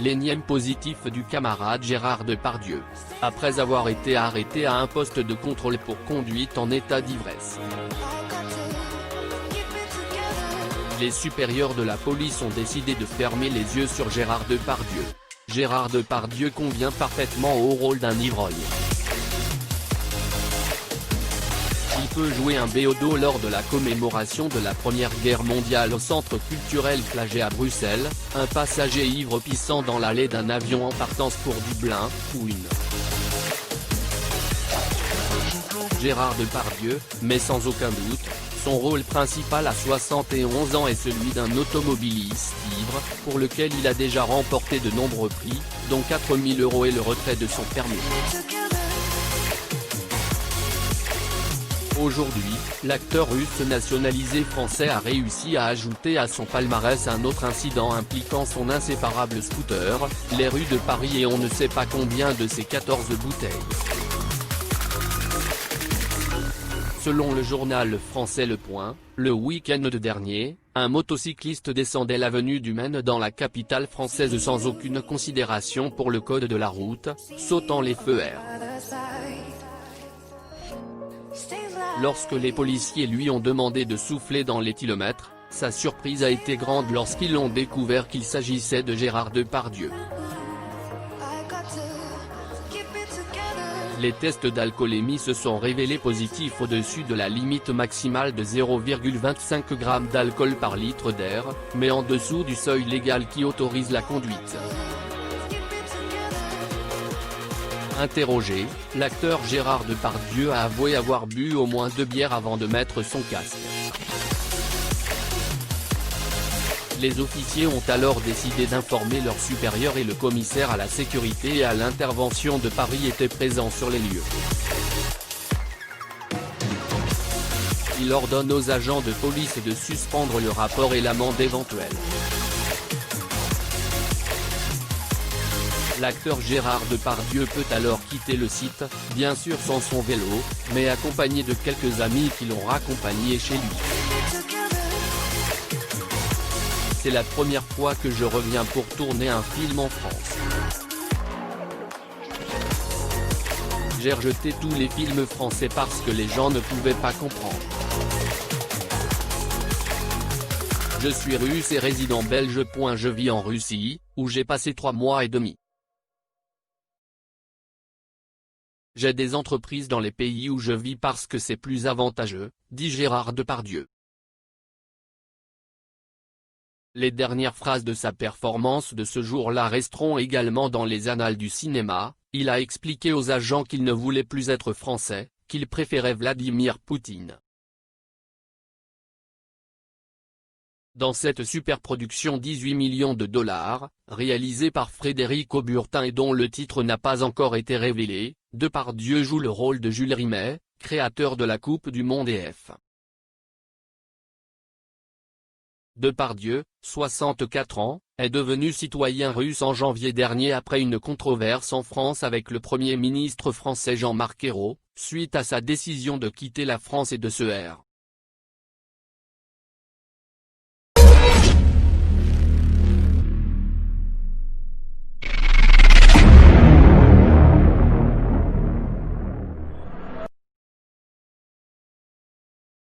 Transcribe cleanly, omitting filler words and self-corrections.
l'énième positif du camarade Gérard Depardieu, après avoir été arrêté à un poste de contrôle pour conduite en état d'ivresse. Les supérieurs de la police ont décidé de fermer les yeux sur Gérard Depardieu. Gérard Depardieu convient parfaitement au rôle d'un ivrogne. Il peut jouer un béodo lors de la commémoration de la Première Guerre mondiale au centre culturel Flagey à Bruxelles, un passager ivre pissant dans l'allée d'un avion en partance pour Dublin, ou une. Gérard Depardieu, mais sans aucun doute, son rôle principal à 71 ans est celui d'un automobiliste ivre, pour lequel il a déjà remporté de nombreux prix, dont 4 000 € et le retrait de son permis. Aujourd'hui, l'acteur russe nationalisé français a réussi à ajouter à son palmarès un autre incident impliquant son inséparable scooter, les rues de Paris et on ne sait pas combien de ses 14 bouteilles. Selon le journal français Le Point, le week-end dernier, un motocycliste descendait l'avenue du Maine dans la capitale française sans aucune considération pour le code de la route, sautant les feux R. Lorsque les policiers lui ont demandé de souffler dans l'éthylomètre, sa surprise a été grande lorsqu'ils ont découvert qu'il s'agissait de Gérard Depardieu. Les tests d'alcoolémie se sont révélés positifs au-dessus de la limite maximale de 0,25 g d'alcool par litre d'air, mais en dessous du seuil légal qui autorise la conduite. Interrogé, l'acteur Gérard Depardieu a avoué avoir bu au moins 2 bières avant de mettre son casque. Les officiers ont alors décidé d'informer leur supérieur et le commissaire à la sécurité et à l'intervention de Paris était présent sur les lieux. Il ordonne aux agents de police de suspendre le rapport et l'amende éventuelle. L'acteur Gérard Depardieu peut alors quitter le site, bien sûr sans son vélo, mais accompagné de quelques amis qui l'ont raccompagné chez lui. C'est la première fois que je reviens pour tourner un film en France. J'ai rejeté tous les films français parce que les gens ne pouvaient pas comprendre. Je suis russe et résident belge. Je vis en Russie, où j'ai passé 3 mois et demi. J'ai des entreprises dans les pays où je vis parce que c'est plus avantageux, dit Gérard Depardieu. Les dernières phrases de sa performance de ce jour-là resteront également dans les annales du cinéma. Il a expliqué aux agents qu'il ne voulait plus être français, qu'il préférait Vladimir Poutine. Dans cette superproduction 18 millions de $, réalisée par Frédéric Auburtin et dont le titre n'a pas encore été révélé, Depardieu joue le rôle de Jules Rimet, créateur de la Coupe du Monde F. Depardieu, 64 ans, est devenu citoyen russe en janvier dernier après une controverse en France avec le Premier ministre français Jean-Marc Ayrault, suite à sa décision de quitter la France et de se R.